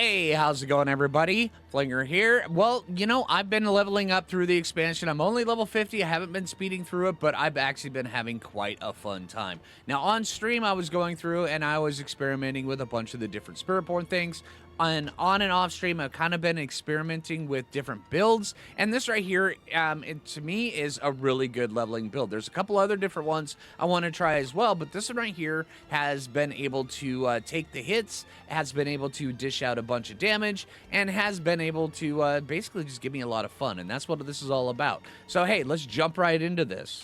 Hey, how's it going, everybody? Phlinger here. Well, you know, I've been leveling up through the expansion. I'm only level 50. I haven't been speeding through it, but I've actually been having quite a fun time. Now, on stream, I was going through and I was experimenting with a bunch of the different Spiritborn things. On and off stream, I've kind of been experimenting with different builds, and this right here, to me, is a really good leveling build. There's a couple other different ones I want to try as well, but this one right here has been able to take the hits, has been able to dish out a bunch of damage, and has been able to basically just give me a lot of fun, and that's what this is all about. So hey, let's jump right into this.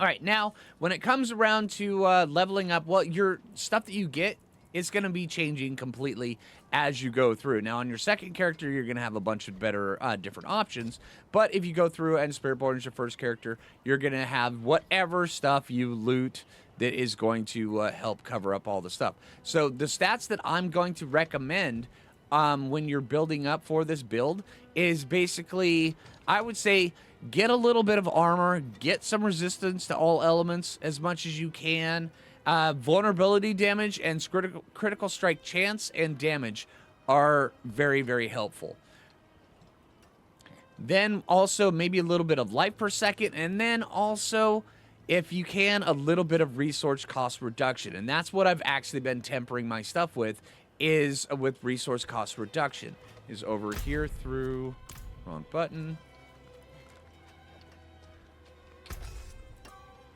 All right, now, when it comes around to leveling up, well, your stuff that you get, it's going to be changing completely as you go through. Now, on your second character, you're going to have a bunch of better different options. But if you go through and Spiritborn is your first character, you're going to have whatever stuff you loot that is going to help cover up all the stuff. So the stats that I'm going to recommend when you're building up for this build is basically, I would say, get a little bit of armor, get some resistance to all elements as much as you can. Vulnerability damage and critical strike chance and damage are very, very helpful. Then also maybe a little bit of life per second, and then also, if you can, a little bit of resource cost reduction. And that's what I've actually been tempering my stuff with, is with resource cost reduction. Is over here through, wrong button.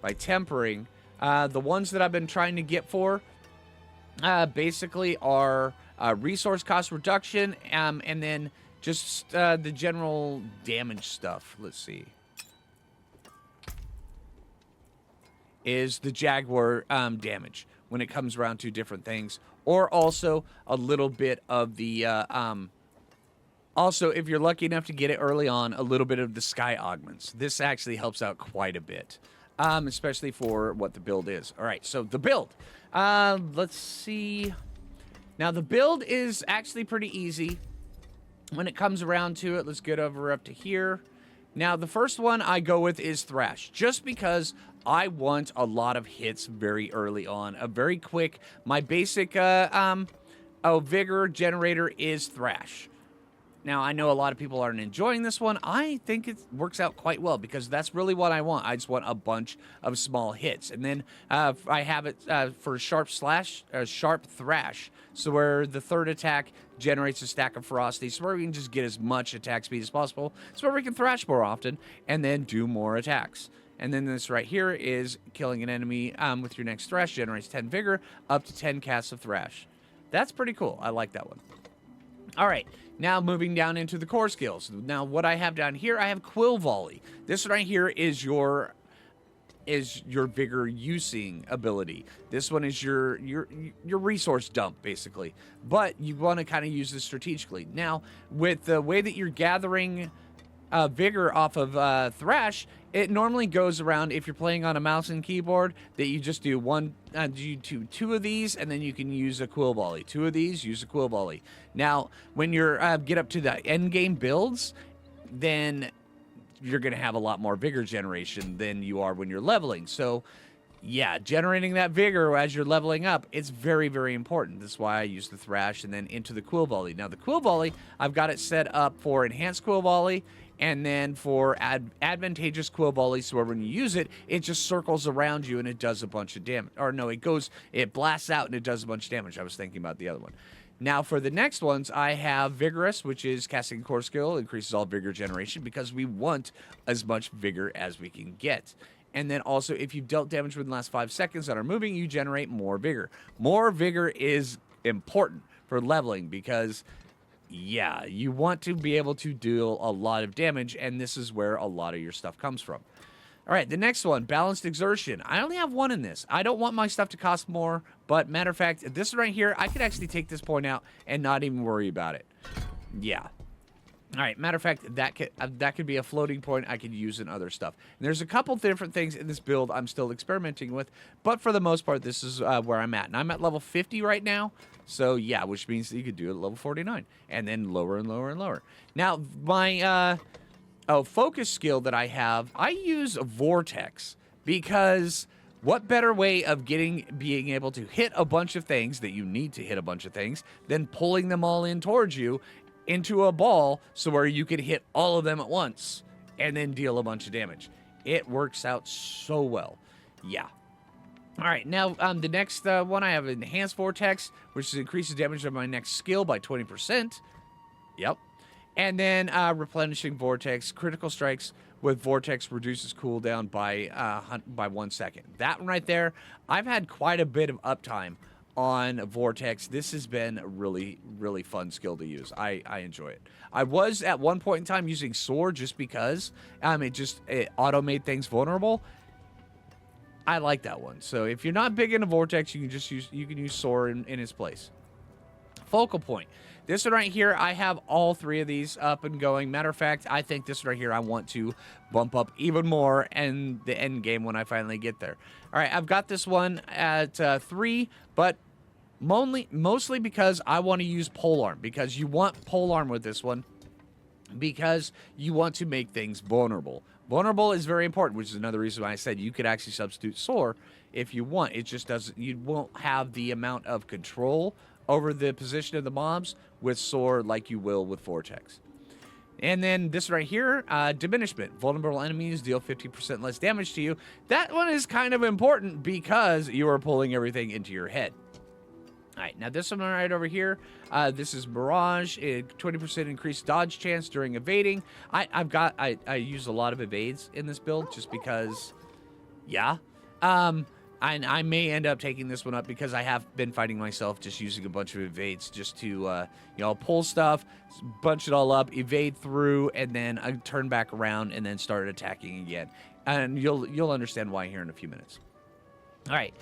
By tempering, the ones that I've been trying to get for basically are resource cost reduction and then just the general damage stuff. Let's see. Is the Jaguar damage when it comes around to different things. Or also a little bit of the... also, if you're lucky enough to get it early on, a little bit of the sky augments. This actually helps out quite a bit. Especially for what the build is. All right, so the build. Let's see. Now, the build is actually pretty easy when it comes around to it. Let's get over up to here. Now, the first one I go with is Thrash, just because I want a lot of hits very early on. A very quick, my basic vigor generator is Thrash. Now, I know a lot of people aren't enjoying this one. I think it works out quite well because that's really what I want. I just want a bunch of small hits. And then I have it for Sharp Thrash, so where the third attack generates a stack of ferocity, so where we can just get as much attack speed as possible, so where we can thrash more often and then do more attacks. And then this right here is killing an enemy with your next Thrash, generates 10 vigor, up to 10 casts of Thrash. That's pretty cool. I like that one. All right, now moving down into the core skills. Now, what I have down here, I have Quill Volley. This right here is your vigor using ability. This one is your resource dump, basically. But you want to kind of use this strategically. Now, with the way that you're gathering vigor off of Thrash, it normally goes around, if you're playing on a mouse and keyboard, that you just do two of these, and then you can use a Quill Volley. Two of these, use a Quill Volley. Now, when you're get up to the end game builds, then you're going to have a lot more vigor generation than you are when you're leveling. So, yeah, generating that vigor as you're leveling up, it's very, very important. That's why I use the Thrash and then into the Quill Volley. Now, the Quill Volley, I've got it set up for Enhanced Quill Volley, and then for advantageous Quill Volley, so when you use it, it just circles around you and it does a bunch of damage. Or no, it blasts out and it does a bunch of damage. I was thinking about the other one. Now, for the next ones, I have Vigorous, which is casting core skill, increases all vigor generation because we want as much vigor as we can get. And then also, if you've dealt damage within the last 5 seconds that are moving, you generate more vigor. More vigor is important for leveling because, yeah, you want to be able to deal a lot of damage, and this is where a lot of your stuff comes from. All right, the next one, Balanced Exertion. I only have one in this. I don't want my stuff to cost more, but matter of fact, this right here, I could actually take this point out and not even worry about it. Yeah. All right, matter of fact, that could be a floating point I could use in other stuff. And there's a couple different things in this build I'm still experimenting with, but for the most part, this is where I'm at. And I'm at level 50 right now, so yeah, which means that you could do it at level 49, and then lower and lower and lower. Now, my focus skill that I have, I use Vortex, because What better way of being able to hit a bunch of things that you need to hit a bunch of things than pulling them all in towards you into a ball so where you can hit all of them at once and then deal a bunch of damage. It works out so well. Yeah. All right, now the next one I have Enhanced Vortex, which increases damage of my next skill by 20%. Yep. And then Replenishing Vortex, critical strikes with Vortex reduces cooldown by 1 second. That one right there, I've had quite a bit of uptime on Vortex. This has been a really, really fun skill to use. I enjoy it. I was at one point in time using Soar just because it auto-made things vulnerable. I like that one. So if you're not big into Vortex, you can use Soar in its place. Focal Point. This one right here, I have all three of these up and going. Matter of fact, I think this one right here I want to bump up even more in the end game when I finally get there. All right, I've got this one at 3, but mostly because I want to use Polearm, because you want Polearm with this one because you want to make things vulnerable. Vulnerable is very important, which is another reason why I said you could actually substitute Soar if you want. It just doesn't, you won't have the amount of control over the position of the mobs with Soar like you will with Vortex. And then this right here, Diminishment. Vulnerable enemies deal 50% less damage to you. That one is kind of important because you are pulling everything into your head. All right, now this one right over here, this is Mirage, 20% increased dodge chance during evading. I use a lot of evades in this build just because, yeah. And I may end up taking this one up because I have been fighting myself just using a bunch of evades just to, pull stuff, bunch it all up, evade through, and then turn back around and then start attacking again. And you'll understand why here in a few minutes. All right.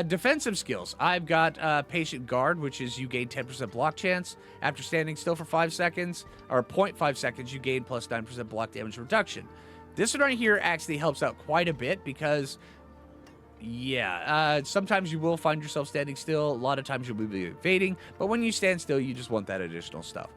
Defensive skills. I've got Patient Guard, which is you gain 10% block chance. After standing still for 5 seconds, or 0.5 seconds, you gain plus 9% block damage reduction. This one right here actually helps out quite a bit because, sometimes you will find yourself standing still. A lot of times you'll be evading, but when you stand still, you just want that additional stuff.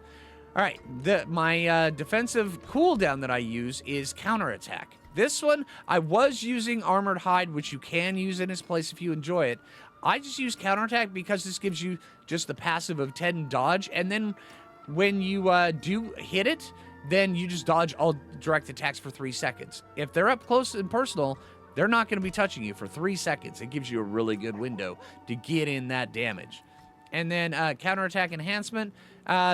All right, my defensive cooldown that I use is Counterattack. This one, I was using Armored Hide, which you can use in its place if you enjoy it. I just use Counterattack because this gives you just the passive of 10 dodge, and then when you do hit it, then you just dodge all direct attacks for 3 seconds. If they're up close and personal, they're not going to be touching you for 3 seconds. It gives you a really good window to get in that damage. And then Counterattack Enhancement,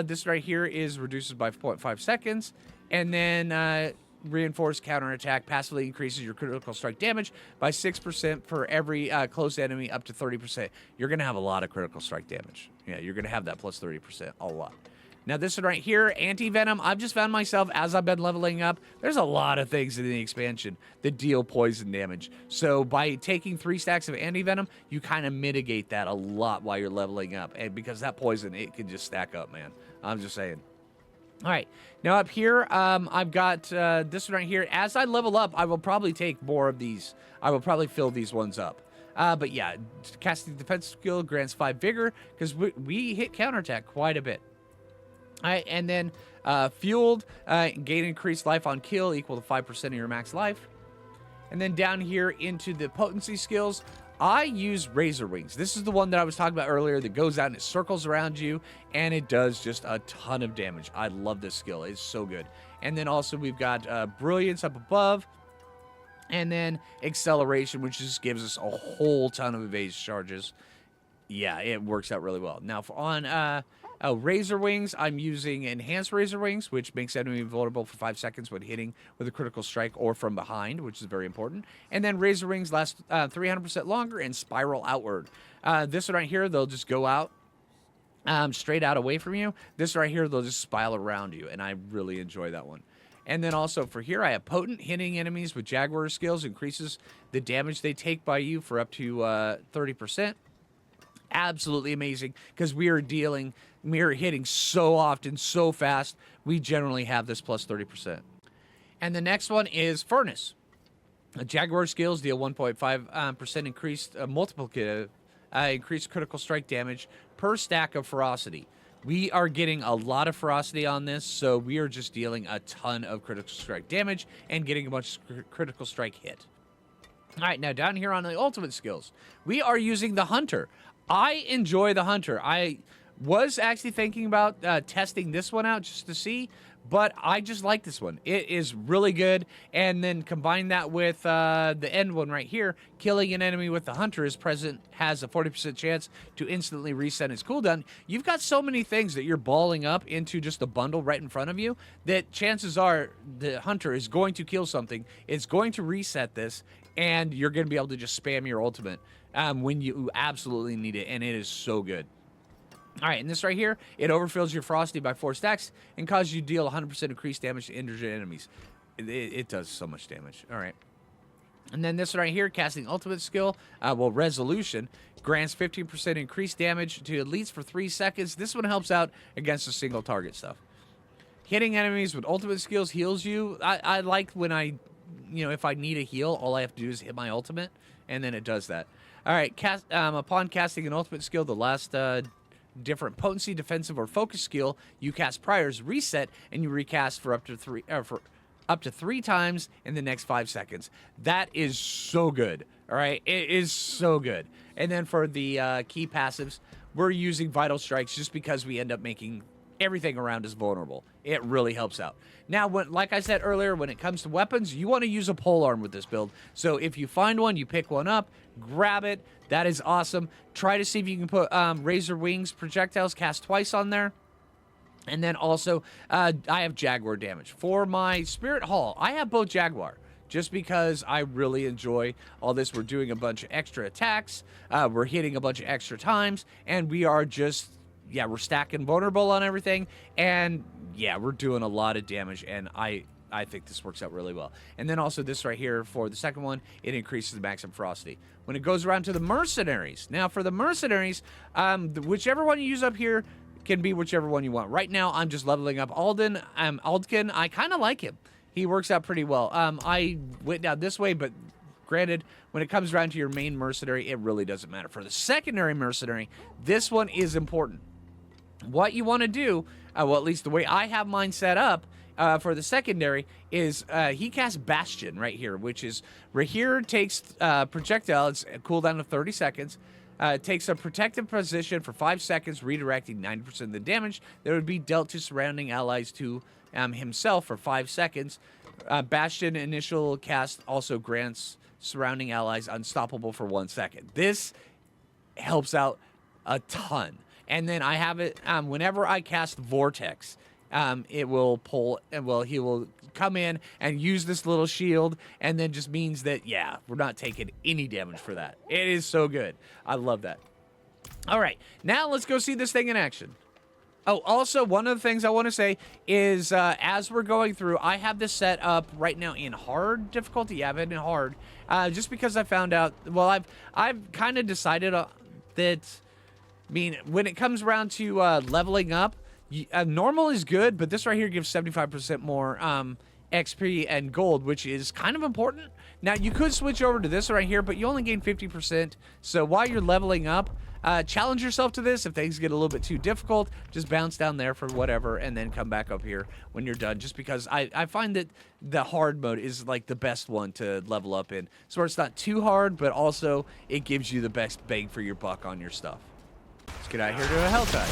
this right here is reduces by 0.5 seconds. And then Reinforced Counterattack passively increases your critical strike damage by 6% for every close enemy up to 30%. You're going to have a lot of critical strike damage. Yeah, you're going to have that plus 30%, a lot. Now this one right here, Anti-Venom, I've just found myself, as I've been leveling up, there's a lot of things in the expansion that deal poison damage. So by taking 3 stacks of Anti-Venom, you kind of mitigate that a lot while you're leveling up. And because that poison, it can just stack up, man. I'm just saying. All right, now up here, I've got this one right here. As I level up, I will probably take more of these. I will probably fill these ones up. But yeah, casting defense skill grants 5 vigor because we hit counterattack quite a bit. All right, and then Fueled, gain increased life on kill equal to 5% of your max life. And then down here into the potency skills, I use Razor Wings. This is the one that I was talking about earlier that goes out and it circles around you, and it does just a ton of damage. I love this skill. It's so good. And then also we've got Brilliance up above, and then Acceleration, which just gives us a whole ton of evasion charges. Yeah, it works out really well. Now, on Razor Wings, I'm using Enhanced Razor Wings, which makes enemy vulnerable for 5 seconds when hitting with a critical strike or from behind, which is very important. And then Razor Wings last 300% longer and spiral outward. This one right here, they'll just go out straight out away from you. This right here, they'll just spiral around you, and I really enjoy that one. And then also for here, I have Potent. Hitting enemies with Jaguar skills increases the damage they take by you for up to 30%. Absolutely amazing because we are hitting so often, so fast. We generally have this plus 30%. And the next one is Furnace. Jaguar skills deal 1.5% increased multiplicative, increased critical strike damage per stack of ferocity. We are getting a lot of ferocity on this, so we are just dealing a ton of critical strike damage and getting a bunch of critical strike hit. All right, now down here on the ultimate skills, we are using the Hunter. I enjoy the Hunter. I was actually thinking about testing this one out just to see, but I just like this one. It is really good, and then combine that with the end one right here. Killing an enemy with the Hunter is present has a 40% chance to instantly reset its cooldown. You've got so many things that you're balling up into just a bundle right in front of you that chances are the Hunter is going to kill something. It's going to reset this, and you're going to be able to just spam your ultimate when you absolutely need it, and it is so good. All right, and this right here, it overfills your Frosty by 4 stacks and causes you to deal 100% increased damage to injured enemies. It does so much damage. All right. And then this right here, casting ultimate skill, Resolution, grants 15% increased damage to elites for 3 seconds. This one helps out against the single target stuff. Hitting enemies with ultimate skills heals you. I like when if I need a heal, all I have to do is hit my ultimate, and then it does that. All right, upon casting an ultimate skill, the last different potency, defensive, or focus skill you cast priors reset, and you recast for up to 3 times in the next 5 seconds. That is so good. All right, it is so good. And then for the key passives, we're using Vital Strikes just because we end up making everything around us vulnerable. It really helps out. Now, like I said earlier, when it comes to weapons, you want to use a polearm with this build. So if you find one, you pick one up, grab it. That is awesome. Try to see if you can put Razor Wings projectiles cast twice on there. And then also, I have Jaguar damage. For my Spirit Hall, I have both Jaguar. Just because I really enjoy all this. We're doing a bunch of extra attacks. We're hitting a bunch of extra times. And we are just... yeah, we're stacking vulnerable on everything, and yeah, we're doing a lot of damage, and I think this works out really well. And then also this right here for the second one, it increases the maximum Frosty. When it goes around to the Mercenaries, now for the Mercenaries, whichever one you use up here can be whichever one you want. Right now, I'm just leveling up Aldkin. I kind of like him. He works out pretty well. I went down this way, but granted, when it comes around to your main Mercenary, it really doesn't matter. For the secondary Mercenary, this one is important. What you want to do, well, at least the way I have mine set up for the secondary, is he casts Bastion right here, which is right here, takes projectile, it's a cooldown of 30 seconds, takes a protective position for 5 seconds, redirecting 90% of the damage that would be dealt to surrounding allies to himself for 5 seconds. Bastion initial cast also grants surrounding allies unstoppable for 1 second. This helps out a ton. And then I have it, whenever I cast Vortex, it will pull, and well, he will come in and use this little shield, and then just means that, yeah, we're not taking any damage for that. It is so good. I love that. All right, now let's go see this thing in action. Oh, also, one of the things I want to say is, as we're going through, I have this set up right now in hard difficulty. Yeah, I have it in hard, just because I found out, well, I've kind of decided that... I mean, when it comes around to leveling up, normal is good, but this right here gives 75% more XP and gold, which is kind of important. Now, you could switch over to this right here, but you only gain 50%. So while you're leveling up, challenge yourself to this. If things get a little bit too difficult, just bounce down there for whatever, and then come back up here when you're done. Just because I find that the hard mode is like the best one to level up in. So where it's not too hard, but also it gives you the best bang for your buck on your stuff. Let's get out here to a Helltide.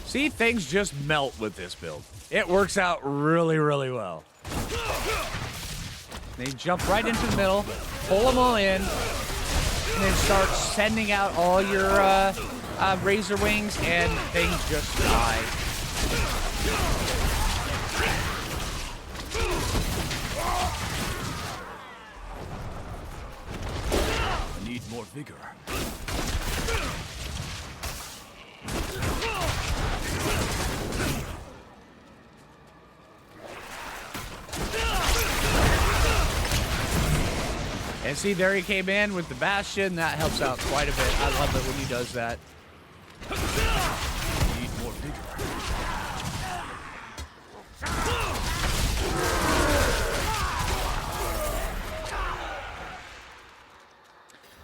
See, things just melt with this build. It works out really, really well. They jump right into the middle, pull them all in, and then start sending out all your razor wings, and things just die. I need more vigor. And see, there he came in with the Bastion. That helps out quite a bit. I love it when he does that. I need more vigor.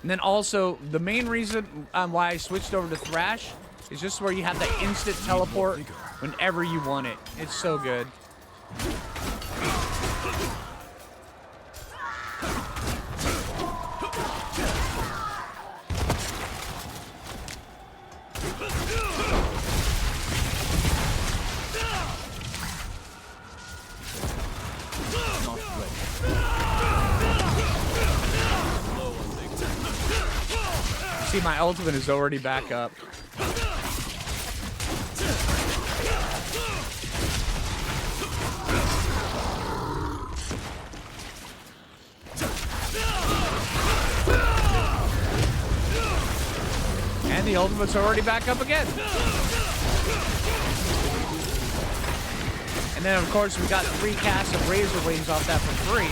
And then also, the main reason why I switched over to Thrash is just where you have that instant teleport whenever you want it. It's so good. See, my ultimate is already back up. And the ultimate's already back up again. And then, of course, we got 3 casts of Razor Wings off that for free.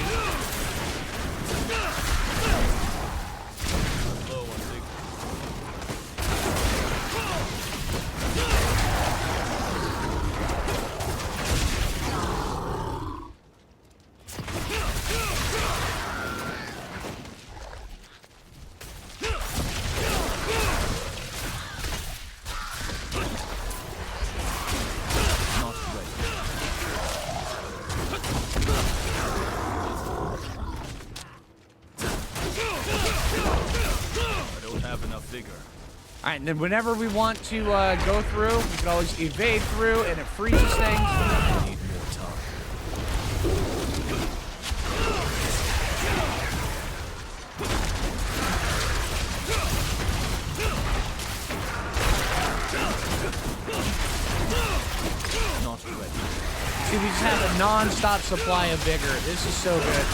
Alright, and then whenever we want to go through, we can always evade through, and it freezes things. I need more time. Not ready. See, we just have a non-stop supply of vigor. This is so good.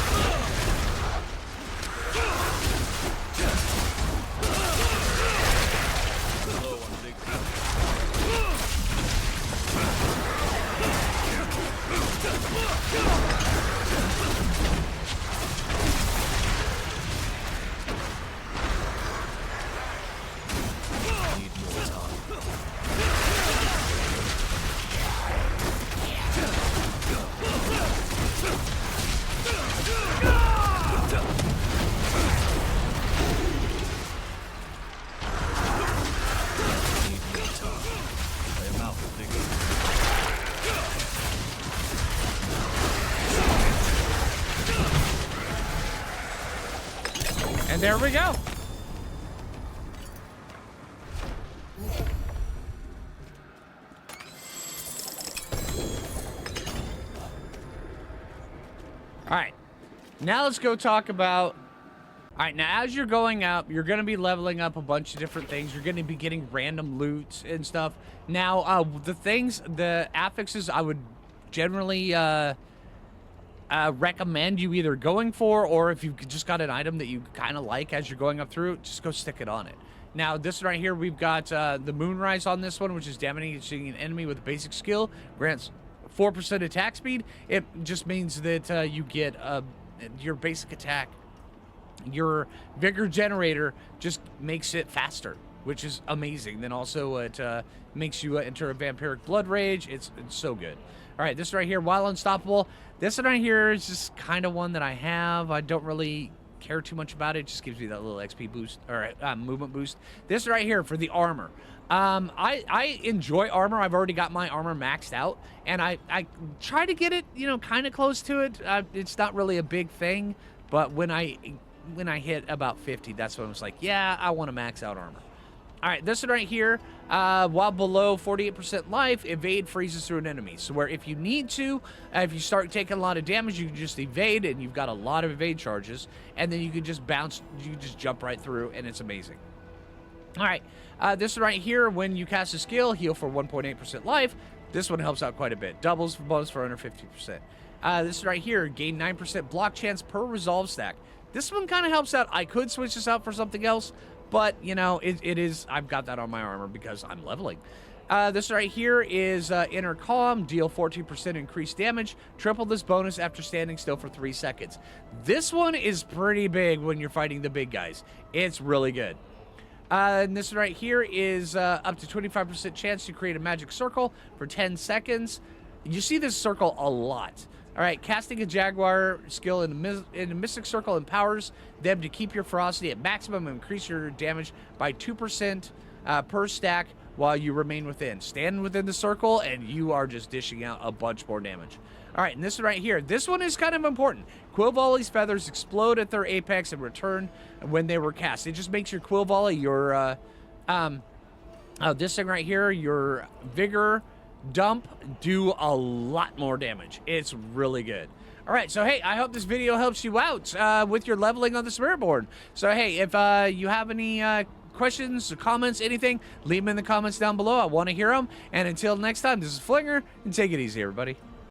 And there we go. All right, now let's go talk about... All right, now as you're going up, you're going to be leveling up a bunch of different things. You're going to be getting random loots and stuff. Now, the affixes I would generally recommend you either going for, or if you've just got an item that you kind of like as you're going up through, just go stick it on it. Now, this right here, we've got the Moonrise on this one, which is damaging an enemy with a basic skill. Grants 4% attack speed. It just means that you get your basic attack. Your Vigor Generator just makes it faster, which is amazing. Then also it makes you enter a Vampiric Blood Rage. It's so good. All right, this right here, While Unstoppable. This one right here is just kind of one that I have. I don't really care too much about it. It just gives me that little XP boost, or movement boost. This right here for the armor. I enjoy armor. I've already got my armor maxed out, and I try to get it, you know, kind of close to it. It's not really a big thing, but when I hit about 50, that's when I was like, yeah, I want to max out armor. All right, this one right here, while below 48% life, evade freezes through an enemy. So where if you need to, if you start taking a lot of damage, you can just evade, and you've got a lot of evade charges, and then you can just bounce, you can just jump right through, and it's amazing. All right, this one right here, when you cast a skill, heal for 1.8% life. This one helps out quite a bit. Doubles for bonus for under 50%. This one right here, gain 9% block chance per resolve stack. This one kind of helps out. I could switch this out for something else, but, you know, it is, I've got that on my armor because I'm leveling. This right here is Inner Calm, deal 14% increased damage, triple this bonus after standing still for 3 seconds. This one is pretty big when you're fighting the big guys. It's really good. And this right here is up to 25% chance to create a magic circle for 10 seconds. You see this circle a lot. All right, casting a Jaguar skill in a Mystic Circle empowers them to keep your ferocity at maximum and increase your damage by 2% per stack while you remain within. Stand within the circle, and you are just dishing out a bunch more damage. All right, and this one right here, this one is kind of important. Quill Volley's feathers explode at their apex and return when they were cast. It just makes your Quill Volley, your, this thing right here, your Vigor Dump, do a lot more damage. It's really good. All right, so hey, I hope this video helps you out with your leveling on the Spiritborn. So hey, if you have any questions, comments, anything, leave them in the comments down below. I want to hear them. And until next time, this is Phlinger, and take it easy, everybody.